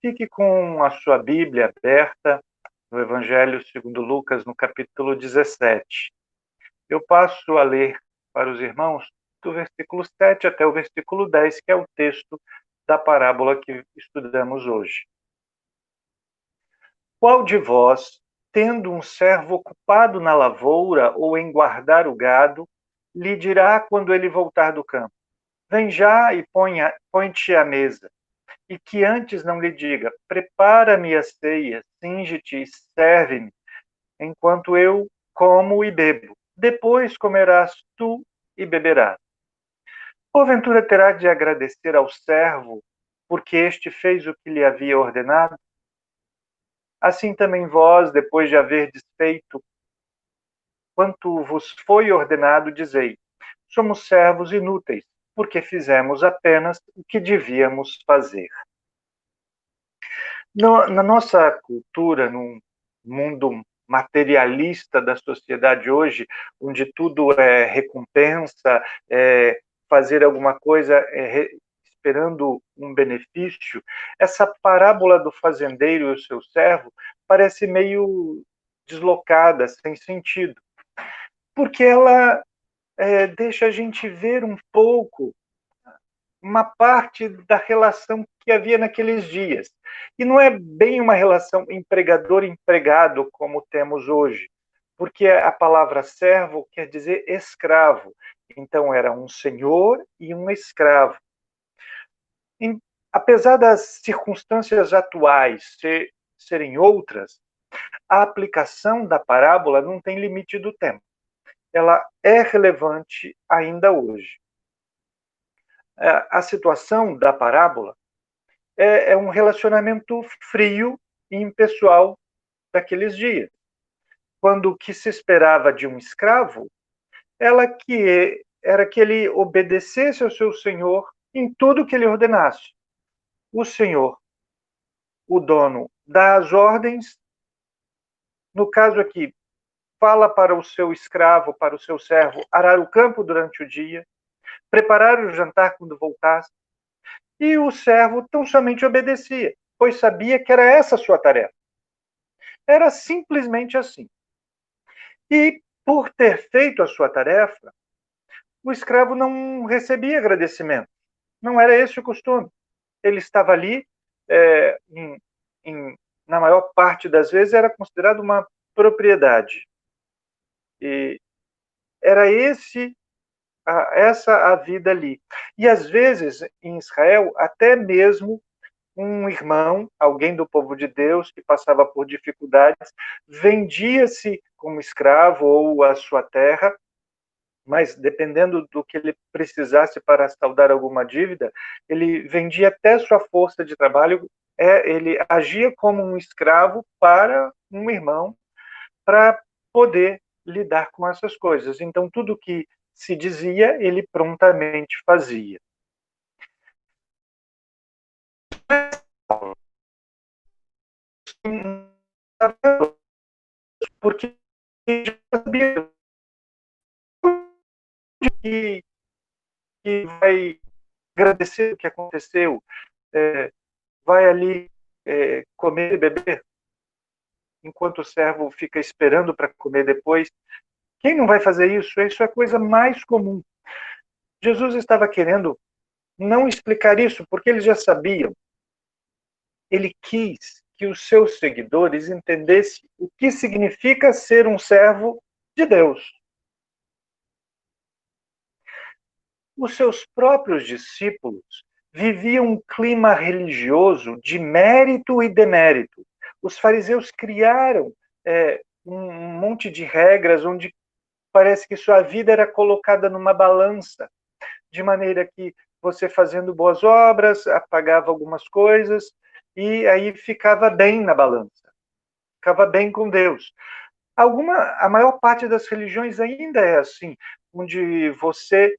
Fique com a sua Bíblia aberta no Evangelho segundo Lucas, no capítulo 17. Eu passo a ler para os irmãos do versículo 7 até o versículo 10, que é o texto da parábola que estudamos hoje. Qual de vós, tendo um servo ocupado na lavoura ou em guardar o gado, lhe dirá quando ele voltar do campo: vem já e põe-te à mesa, e que antes não lhe diga: prepara-me a ceia, cinge-te e serve-me, enquanto eu como e bebo. Depois comerás tu e beberás. Porventura terá de agradecer ao servo, porque este fez o que lhe havia ordenado? Assim também vós, depois de haverdes feito quanto vos foi ordenado, dizei: somos servos inúteis, porque fizemos apenas o que devíamos fazer. Na nossa cultura, no mundo materialista da sociedade hoje, onde tudo é recompensa, fazer alguma coisa esperando um benefício, essa parábola do fazendeiro e o seu servo parece meio deslocada, sem sentido, porque ela deixa a gente ver um pouco uma parte da relação que havia naqueles dias. E não é bem uma relação empregador-empregado como temos hoje, porque a palavra servo quer dizer escravo. Então era um senhor e um escravo. Apesar das circunstâncias atuais serem outras, a aplicação da parábola não tem limite do tempo. Ela é relevante ainda hoje. A situação da parábola é um relacionamento frio e impessoal daqueles dias, quando o que se esperava de um escravo era que ele obedecesse ao seu senhor em tudo que ele ordenasse. O senhor, o dono, dá as ordens, no caso aqui, fala para o seu escravo, para o seu servo, arar o campo durante o dia, preparar o jantar quando voltasse, e o servo tão somente obedecia, pois sabia que era essa a sua tarefa. Era simplesmente assim. E, por ter feito a sua tarefa, o escravo não recebia agradecimento. Não era esse o costume. Ele estava ali, é, em, na maior parte das vezes, era considerado uma propriedade. E era essa a vida ali. E, às vezes, em Israel, até mesmo um irmão, alguém do povo de Deus que passava por dificuldades, vendia-se como escravo ou a sua terra, mas dependendo do que ele precisasse para saldar alguma dívida, ele vendia até sua força de trabalho, ele agia como um escravo para um irmão, para poder lidar com essas coisas. Então, tudo que se dizia, ele prontamente fazia. Porque já sabia que, vai agradecer o que aconteceu, vai ali comer e beber, enquanto o servo fica esperando para comer depois. Quem não vai fazer isso? Isso é a coisa mais comum. Jesus estava querendo não explicar isso, porque eles já sabiam. Ele quis que os seus seguidores entendessem o que significa ser um servo de Deus. Os seus próprios discípulos viviam um clima religioso de mérito e demérito. Os fariseus criaram um monte de regras onde parece que sua vida era colocada numa balança, de maneira que você fazendo boas obras, apagava algumas coisas, e aí ficava bem na balança, ficava bem com Deus. A maior parte das religiões ainda é assim, onde você,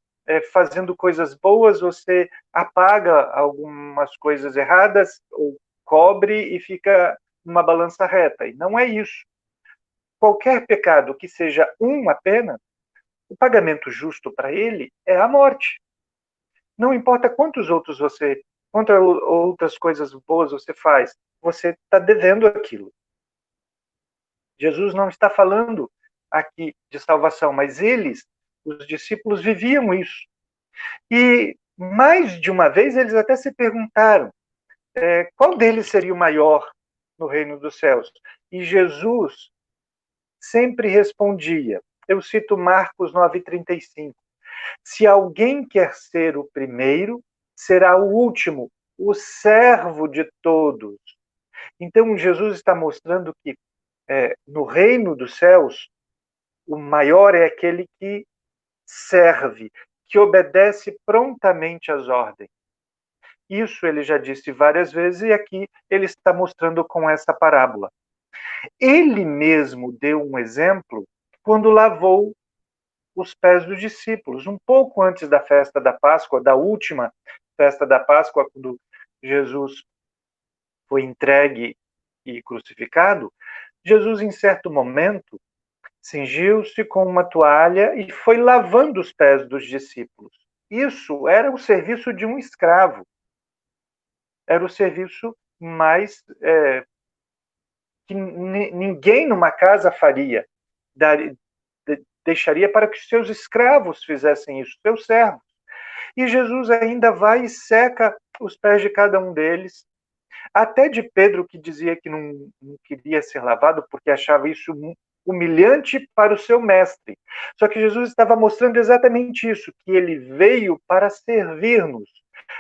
fazendo coisas boas, você apaga algumas coisas erradas, ou cobre e fica numa balança reta. E não é isso. Qualquer pecado que seja uma pena, o pagamento justo para ele é a morte. Não importa quantos outras coisas boas você faz, você está devendo aquilo. Jesus não está falando aqui de salvação, mas os discípulos, viviam isso. E mais de uma vez eles até se perguntaram qual deles seria o maior no reino dos céus. E Jesus sempre respondia, eu cito Marcos 9,35, se alguém quer ser o primeiro, será o último, o servo de todos. Então Jesus está mostrando que no reino dos céus, o maior é aquele que serve, que obedece prontamente às ordens. Isso ele já disse várias vezes e aqui ele está mostrando com essa parábola. Ele mesmo deu um exemplo quando lavou os pés dos discípulos, um pouco antes da festa da Páscoa, da última festa da Páscoa, quando Jesus foi entregue e crucificado. Jesus, em certo momento, cingiu-se com uma toalha e foi lavando os pés dos discípulos. Isso era o serviço de um escravo. Era o serviço mais que ninguém numa casa faria. Deixaria para que seus escravos fizessem isso, seus servos. E Jesus ainda vai e seca os pés de cada um deles, até de Pedro, que dizia que não queria ser lavado porque achava isso humilhante para o seu mestre. Só que Jesus estava mostrando exatamente isso, que ele veio para servir-nos,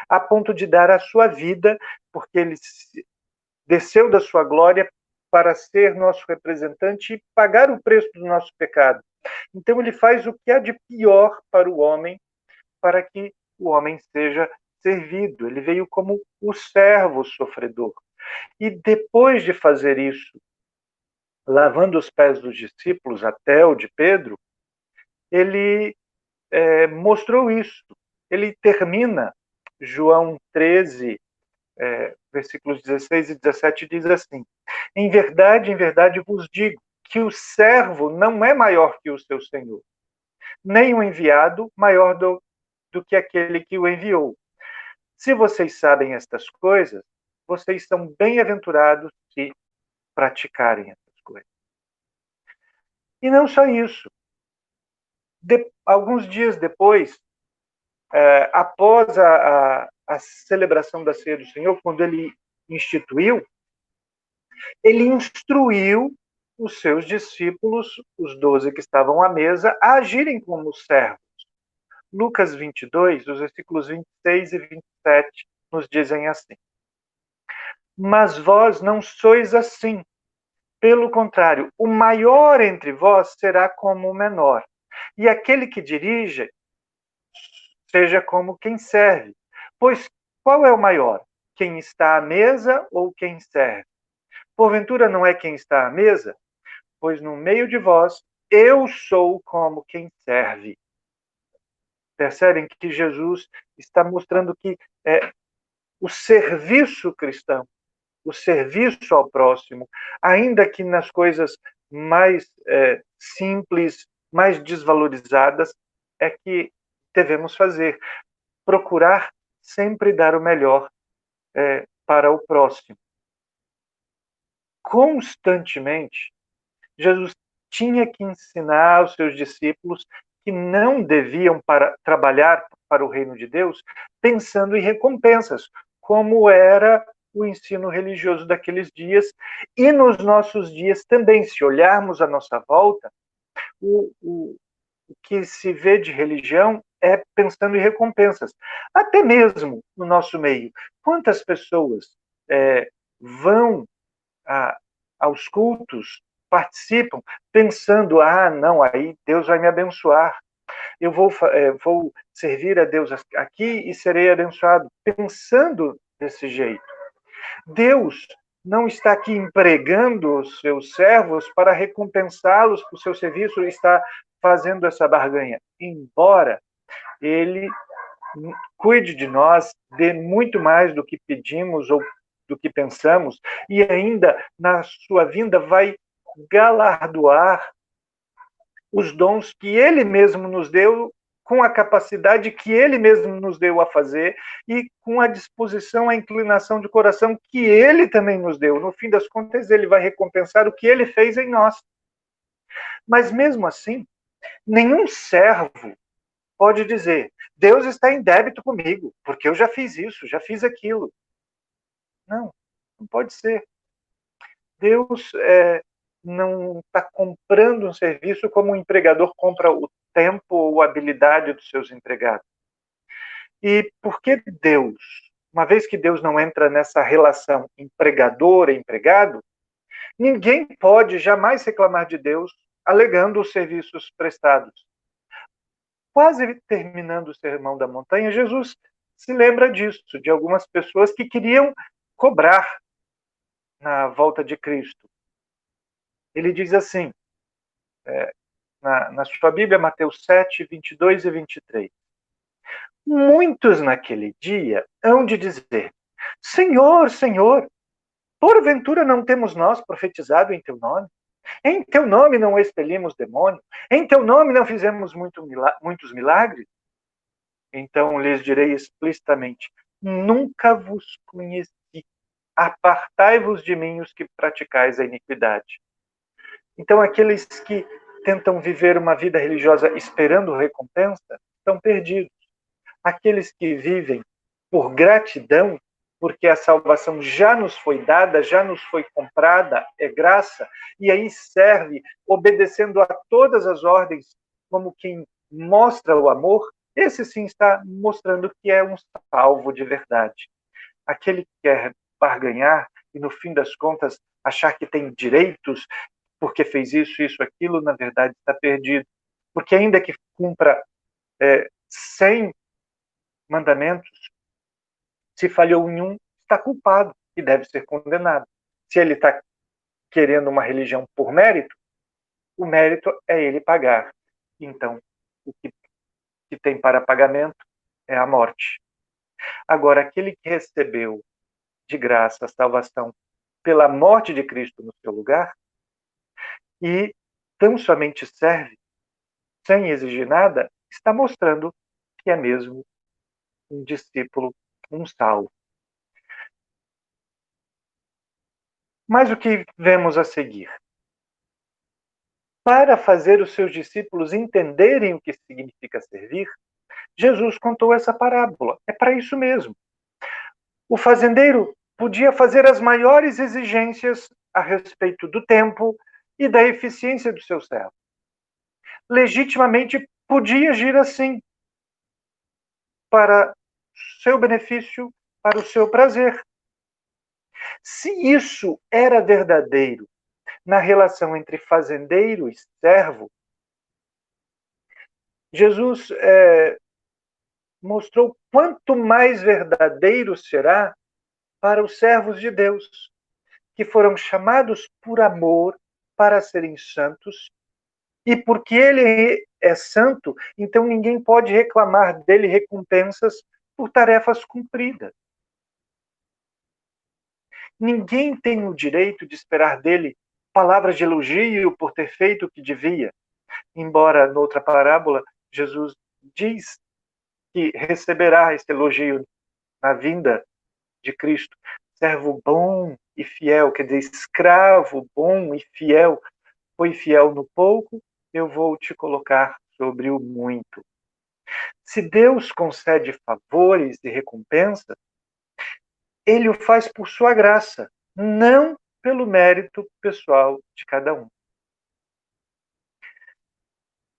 a ponto de dar a sua vida, porque ele desceu da sua glória para ser nosso representante e pagar o preço do nosso pecado. Então ele faz o que há de pior para o homem, para que o homem seja servido. Ele veio como o servo sofredor. E depois de fazer isso, lavando os pés dos discípulos até o de Pedro, ele mostrou isso. Ele termina, João 13, versículos 16 e 17, diz assim: em verdade vos digo que o servo não é maior que o seu senhor, nem o enviado maior do que aquele que o enviou. Se vocês sabem estas coisas, vocês são bem-aventurados se praticarem essas coisas. E não só isso. Alguns dias depois, após a celebração da Ceia do Senhor, quando ele instituiu, ele instruiu os seus discípulos, os 12 que estavam à mesa, a agirem como servos. Lucas 22, os versículos 26 e 27, nos dizem assim: mas vós não sois assim. Pelo contrário, o maior entre vós será como o menor, e aquele que dirige seja como quem serve. Pois qual é o maior? Quem está à mesa ou quem serve? Porventura não é quem está à mesa? Pois no meio de vós eu sou como quem serve. Percebem que Jesus está mostrando que o serviço cristão, o serviço ao próximo, ainda que nas coisas mais simples, mais desvalorizadas, é que devemos fazer. Procurar sempre dar o melhor para o próximo. Constantemente, Jesus tinha que ensinar aos seus discípulos que não deviam trabalhar para o reino de Deus pensando em recompensas, como era o ensino religioso daqueles dias e nos nossos dias também. Se olharmos à nossa volta, o que se vê de religião é pensando em recompensas. Até mesmo no nosso meio. Quantas pessoas vão aos cultos, participam, pensando, não, aí Deus vai me abençoar. Eu vou servir a Deus aqui e serei abençoado. Pensando desse jeito. Deus não está aqui empregando os seus servos para recompensá-los por seu serviço, está fazendo essa barganha. Embora ele cuide de nós, dê muito mais do que pedimos ou do que pensamos, e ainda na sua vinda vai galardoar os dons que ele mesmo nos deu com a capacidade que Ele mesmo nos deu a fazer e com a disposição, a inclinação de coração que Ele também nos deu. No fim das contas, Ele vai recompensar o que Ele fez em nós. Mas mesmo assim, nenhum servo pode dizer: Deus está em débito comigo, porque eu já fiz isso, já fiz aquilo. Não, não pode ser. Deus não está comprando um serviço como um empregador compra o tempo ou a habilidade dos seus empregados. E por que Deus, uma vez que Deus não entra nessa relação empregador-empregado, ninguém pode jamais reclamar de Deus alegando os serviços prestados. Quase terminando o Sermão da Montanha, Jesus se lembra disso, de algumas pessoas que queriam cobrar na volta de Cristo. Ele diz assim, na sua Bíblia, Mateus 7, 22 e 23. Muitos naquele dia hão de dizer: Senhor, Senhor, porventura não temos nós profetizado em teu nome? Em teu nome não expelimos demônio? Em teu nome não fizemos muitos milagres? Então lhes direi explicitamente: nunca vos conheci. Apartai-vos de mim, os que praticais a iniquidade. Então aqueles que tentam viver uma vida religiosa esperando recompensa estão perdidos. Aqueles que vivem por gratidão, porque a salvação já nos foi dada, já nos foi comprada, é graça, e aí serve obedecendo a todas as ordens, como quem mostra o amor, esse sim está mostrando que é um salvo de verdade. Aquele que quer barganhar e, no fim das contas, achar que tem direitos porque fez isso, aquilo, na verdade está perdido. Porque ainda que cumpra 100 mandamentos, se falhou em um, está culpado e deve ser condenado. Se ele está querendo uma religião por mérito, o mérito é ele pagar. Então, o que tem para pagamento é a morte. Agora, aquele que recebeu de graça a salvação pela morte de Cristo no seu lugar, e tão somente serve, sem exigir nada, está mostrando que é mesmo um discípulo, um salvo. Mas o que vemos a seguir? Para fazer os seus discípulos entenderem o que significa servir, Jesus contou essa parábola. É para isso mesmo. O fazendeiro podia fazer as maiores exigências a respeito do tempo e da eficiência do seu servo. Legitimamente podia agir assim, para seu benefício, para o seu prazer. Se isso era verdadeiro na relação entre fazendeiro e servo, Jesus mostrou quanto mais verdadeiro será para os servos de Deus, que foram chamados por amor para serem santos, e porque ele é santo, então ninguém pode reclamar dele recompensas por tarefas cumpridas. Ninguém tem o direito de esperar dele palavras de elogio por ter feito o que devia. Embora, noutra parábola, Jesus diz que receberá esse elogio na vinda de Cristo. Servo bom e fiel, quer dizer, escravo bom e fiel. Foi fiel no pouco, eu vou te colocar sobre o muito. Se Deus concede favores e recompensas, ele o faz por sua graça, não pelo mérito pessoal de cada um.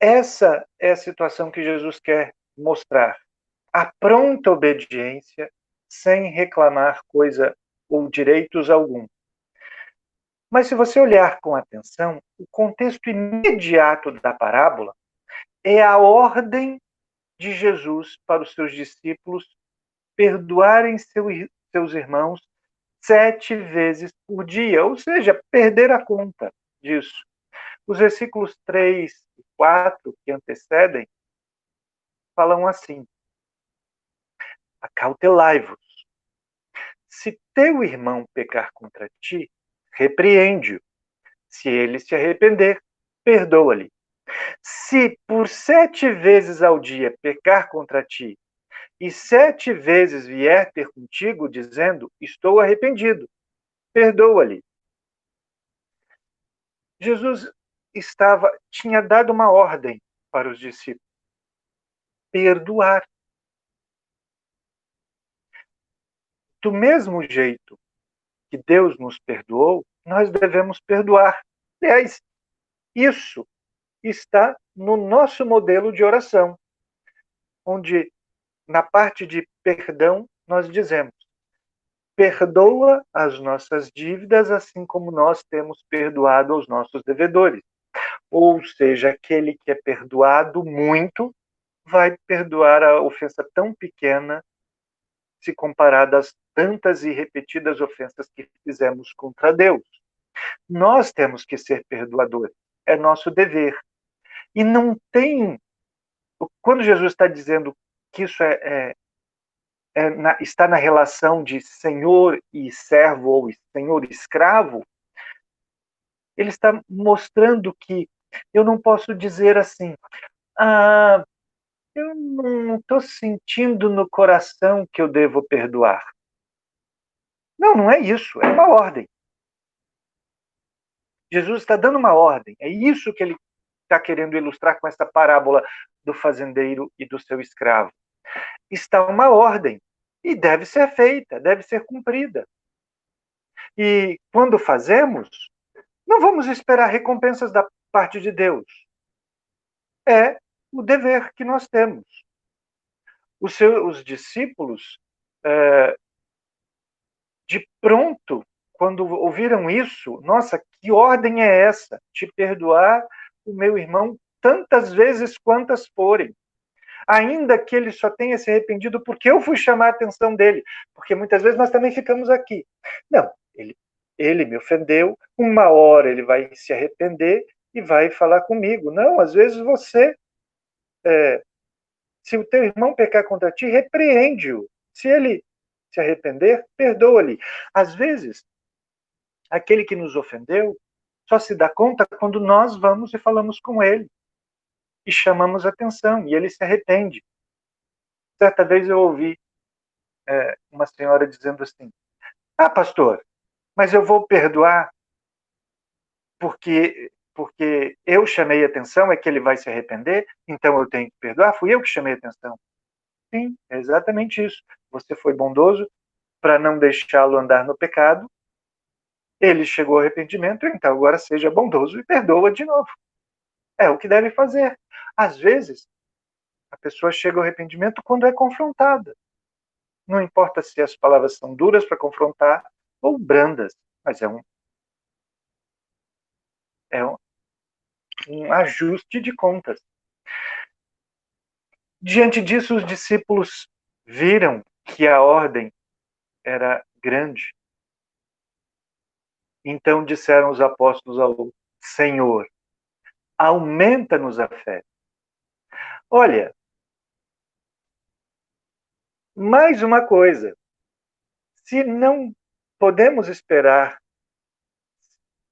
Essa é a situação que Jesus quer mostrar. A pronta obediência, sem reclamar coisa ou direitos algum. Mas se você olhar com atenção, o contexto imediato da parábola é a ordem de Jesus para os seus discípulos perdoarem seus irmãos 7 vezes por dia, ou seja, perder a conta disso. Os versículos 3 e 4 que antecedem falam assim: acautelai-vos. Se teu irmão pecar contra ti, repreende-o. Se ele se arrepender, perdoa-lhe. Se por 7 vezes ao dia pecar contra ti, e 7 vezes vier ter contigo, dizendo, estou arrependido, perdoa-lhe. Jesus tinha dado uma ordem para os discípulos: perdoar. Do mesmo jeito que Deus nos perdoou, nós devemos perdoar. Aliás, isso está no nosso modelo de oração, onde na parte de perdão nós dizemos: perdoa as nossas dívidas, assim como nós temos perdoado aos nossos devedores. Ou seja, aquele que é perdoado muito vai perdoar a ofensa tão pequena se comparada às tantas e repetidas ofensas que fizemos contra Deus. Nós temos que ser perdoadores, é nosso dever. E não tem. Quando Jesus está dizendo que isso está na relação de senhor e servo, ou senhor e escravo, ele está mostrando que eu não posso dizer assim, eu não estou sentindo no coração que eu devo perdoar. Não, não é isso, é uma ordem. Jesus está dando uma ordem, é isso que ele está querendo ilustrar com essa parábola do fazendeiro e do seu escravo. Está uma ordem e deve ser feita, deve ser cumprida. E quando fazemos, não vamos esperar recompensas da parte de Deus. É o dever que nós temos. Os discípulos, de pronto, quando ouviram isso, nossa, que ordem é essa? Te perdoar o meu irmão tantas vezes quantas forem. Ainda que ele só tenha se arrependido porque eu fui chamar a atenção dele. Porque muitas vezes nós também ficamos aqui. Não, ele me ofendeu, uma hora ele vai se arrepender e vai falar comigo. Não, às vezes você, se o teu irmão pecar contra ti, repreende-o. Se ele se arrepender, perdoa-lhe. Às vezes, aquele que nos ofendeu só se dá conta quando nós vamos e falamos com ele e chamamos atenção e ele se arrepende. Certa vez eu ouvi uma senhora dizendo assim: pastor, mas eu vou perdoar porque eu chamei atenção, é que ele vai se arrepender, então eu tenho que perdoar? Fui eu que chamei atenção. Sim, é exatamente isso. Você foi bondoso para não deixá-lo andar no pecado, ele chegou ao arrependimento, então agora seja bondoso e perdoa de novo. É o que deve fazer. Às vezes, a pessoa chega ao arrependimento quando é confrontada. Não importa se as palavras são duras para confrontar ou brandas, mas é um ajuste de contas. Diante disso, os discípulos viram que a ordem era grande. Então disseram os apóstolos ao Senhor: aumenta-nos a fé. Olha, mais uma coisa. Se não podemos esperar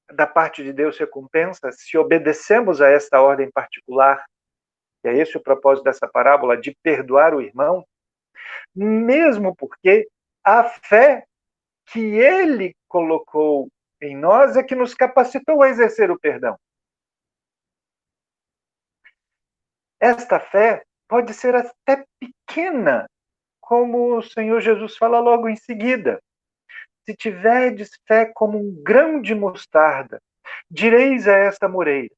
da parte de Deus recompensa, se obedecemos a esta ordem particular, que é esse o propósito dessa parábola, de perdoar o irmão, mesmo porque a fé que ele colocou em nós é que nos capacitou a exercer o perdão. Esta fé pode ser até pequena, como o Senhor Jesus fala logo em seguida. Se tiverdes fé como um grão de mostarda, direis a esta moreira: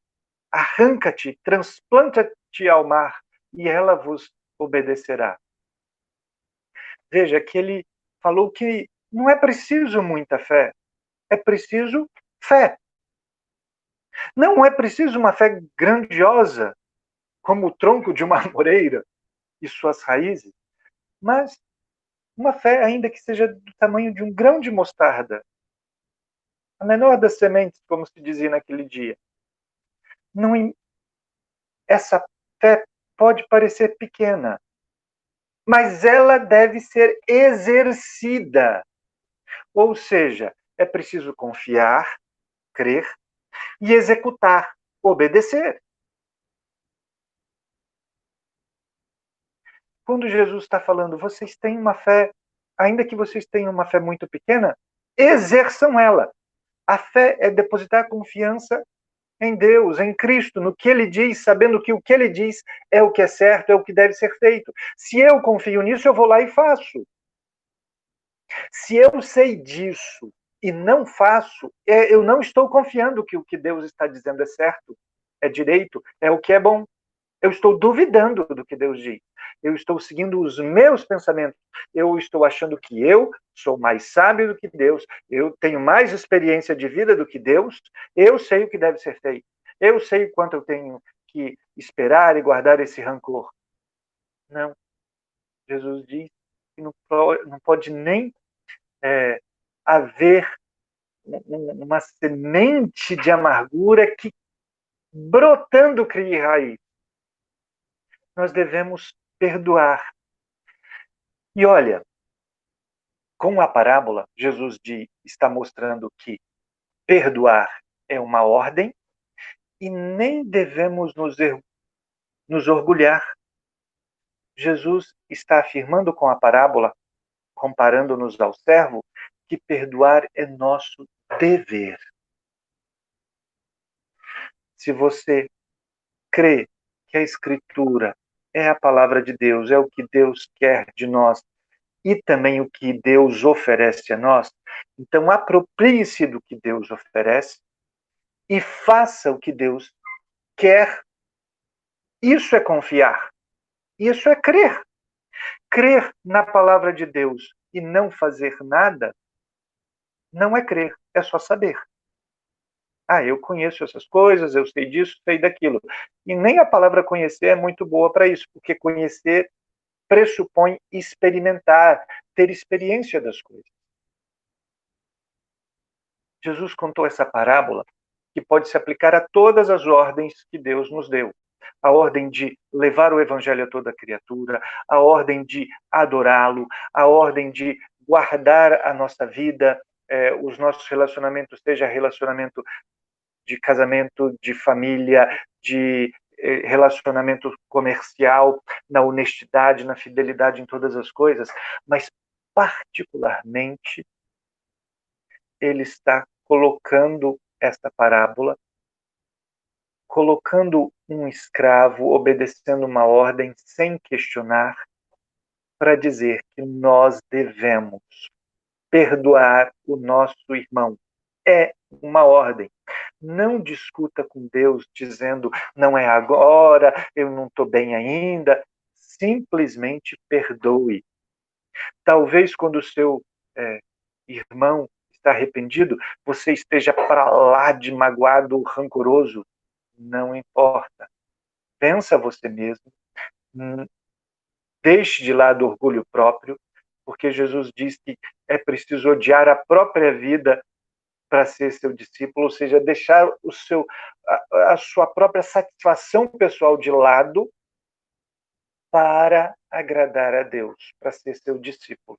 arranca-te, transplanta-te ao mar, e ela vos obedecerá. Veja que ele falou que não é preciso muita fé, é preciso fé. Não é preciso uma fé grandiosa, como o tronco de uma amoreira e suas raízes, mas uma fé ainda que seja do tamanho de um grão de mostarda, a menor das sementes, como se dizia naquele dia. Não, essa fé pode parecer pequena, mas ela deve ser exercida. Ou seja, é preciso confiar, crer e executar, obedecer. quando Jesus está falando, vocês têm uma fé, ainda que vocês tenham uma fé muito pequena, exerçam ela. A fé é depositar confiança em Deus, em Cristo, no que Ele diz, sabendo que o que Ele diz é o que é certo, é o que deve ser feito. Se eu confio nisso, eu vou lá e faço. Se eu sei disso e não faço, eu não estou confiando que o que Deus está dizendo é certo, é direito, é o que é bom. Eu estou duvidando do que Deus diz. Eu estou seguindo os meus pensamentos. Eu estou achando que eu sou mais sábio do que Deus. Eu tenho mais experiência de vida do que Deus. Eu sei o que deve ser feito. Eu sei o quanto eu tenho que esperar e guardar esse rancor. Não. Jesus diz que não pode nem haver uma semente de amargura que, brotando, crie raiz. Nós devemos perdoar. E olha, com a parábola, Jesus está mostrando que perdoar é uma ordem e nem devemos nos orgulhar. Jesus está afirmando com a parábola, comparando-nos ao servo, que perdoar é nosso dever. Se você crê que a Escritura é a palavra de Deus, é o que Deus quer de nós e também o que Deus oferece a nós, então aproprie-se do que Deus oferece e faça o que Deus quer. Isso é confiar. Isso é crer. Crer na palavra de Deus e não fazer nada não é crer, é só saber. Ah, eu conheço essas coisas, eu sei disso, sei daquilo. E nem a palavra conhecer é muito boa para isso, porque conhecer pressupõe experimentar, ter experiência das coisas. Jesus contou essa parábola que pode se aplicar a todas as ordens que Deus nos deu. A ordem de levar o evangelho a toda criatura, a ordem de adorá-lo, a ordem de guardar a nossa vida, os nossos relacionamentos, seja relacionamento de casamento, de família, de relacionamento comercial, na honestidade, na fidelidade em todas as coisas, mas particularmente ele está colocando esta parábola, colocando um escravo obedecendo uma ordem sem questionar, para dizer que nós devemos perdoar o nosso irmão. É uma ordem. Não discuta com Deus dizendo, não é agora, eu não estou bem ainda. Simplesmente perdoe. Talvez quando o seu irmão está arrependido, você esteja para lá de magoado, rancoroso. Não importa. Pensa você mesmo. Deixe de lado o orgulho próprio, porque Jesus diz que é preciso odiar a própria vida para ser seu discípulo, ou seja, deixar a sua própria satisfação pessoal de lado para agradar a Deus, para ser seu discípulo.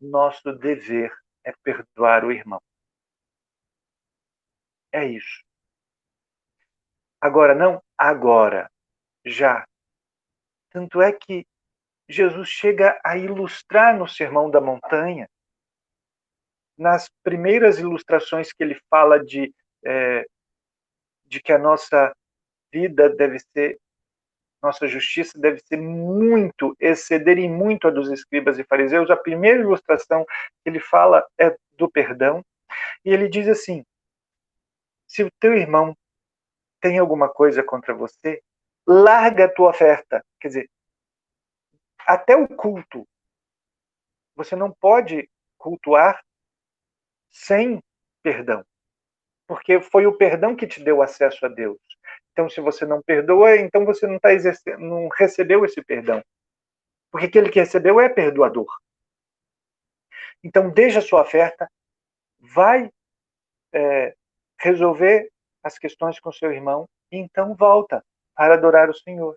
Nosso dever é perdoar o irmão. É isso. Agora, não agora, já. Tanto é que Jesus chega a ilustrar no Sermão da Montanha, nas primeiras ilustrações que ele fala de que a nossa vida deve ser, nossa justiça deve ser muito, exceder em muito a dos escribas e fariseus. A primeira ilustração que ele fala é do perdão, e ele diz assim: se o teu irmão tem alguma coisa contra você, larga a tua oferta. Quer dizer, até o culto, você não pode cultuar sem perdão, porque foi o perdão que te deu acesso a Deus. Então, se você não perdoa, então você não está exercendo, não recebeu esse perdão. Porque aquele que recebeu é perdoador. Então, deixa a sua oferta, vai resolver as questões com seu irmão e então volta para adorar o Senhor.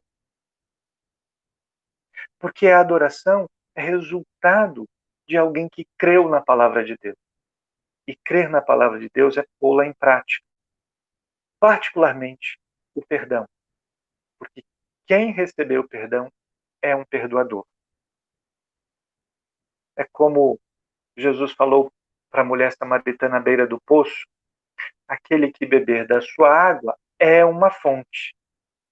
Porque a adoração é resultado de alguém que creu na palavra de Deus. E crer na palavra de Deus é pô-la em prática. Particularmente o perdão. Porque quem recebeu o perdão é um perdoador. É como Jesus falou para a mulher samaritana à beira do poço: aquele que beber da sua água é uma fonte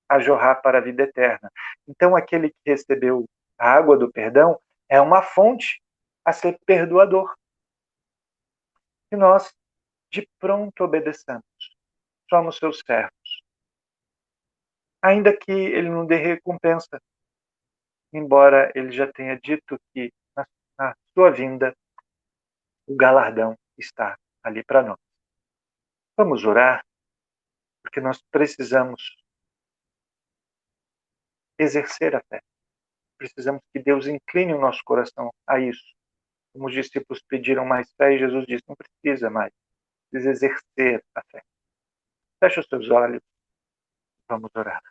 a jorrar para a vida eterna. Então, aquele que recebeu a água do perdão é uma fonte a ser perdoador. E nós, de pronto, obedeçamos. Somos seus servos. Ainda que ele não dê recompensa, embora ele já tenha dito que na sua vinda o galardão está ali para nós. Vamos orar, porque nós precisamos exercer a fé. Precisamos que Deus incline o nosso coração a isso. Como os discípulos pediram mais fé, e Jesus disse: não precisa mais, precisa exercer a fé. Feche os seus olhos, vamos orar.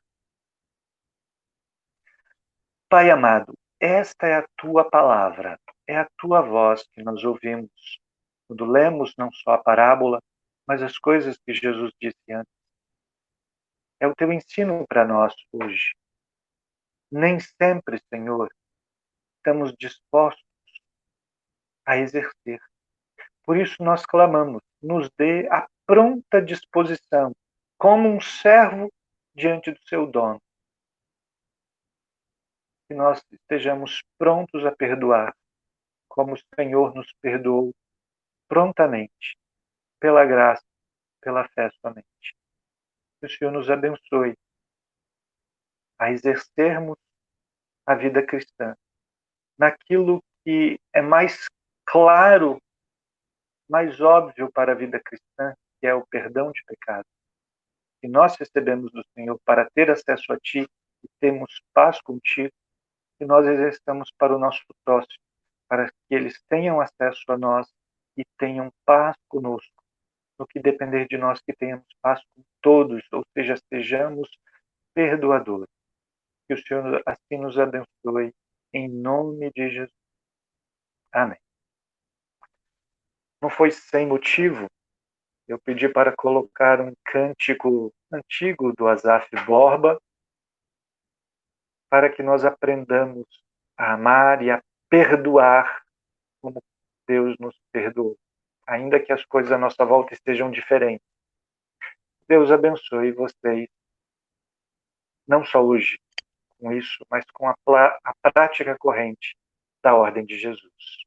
Pai amado, esta é a tua palavra, é a tua voz que nós ouvimos quando lemos não só a parábola, mas as coisas que Jesus disse antes. É o teu ensino para nós hoje. Nem sempre, Senhor, estamos dispostos a exercer. Por isso nós clamamos, nos dê a pronta disposição, como um servo diante do seu dono. Que nós estejamos prontos a perdoar, como o Senhor nos perdoou prontamente, pela graça, pela fé somente. Que o Senhor nos abençoe a exercermos a vida cristã naquilo que é mais claro, mais óbvio para a vida cristã, que é o perdão de pecados, que nós recebemos do Senhor para ter acesso a Ti e termos paz contigo, que nós exerçamos para o nosso próximo, para que eles tenham acesso a nós e tenham paz conosco, no que depender de nós, que tenhamos paz com todos, ou seja, sejamos perdoadores. Que o Senhor assim nos abençoe, em nome de Jesus. Amém. Não foi sem motivo. Eu pedi para colocar um cântico antigo do Asaf Borba, para que nós aprendamos a amar e a perdoar como Deus nos perdoou, ainda que as coisas à nossa volta estejam diferentes. Deus abençoe vocês, não só hoje com isso, mas com a prática corrente da ordem de Jesus.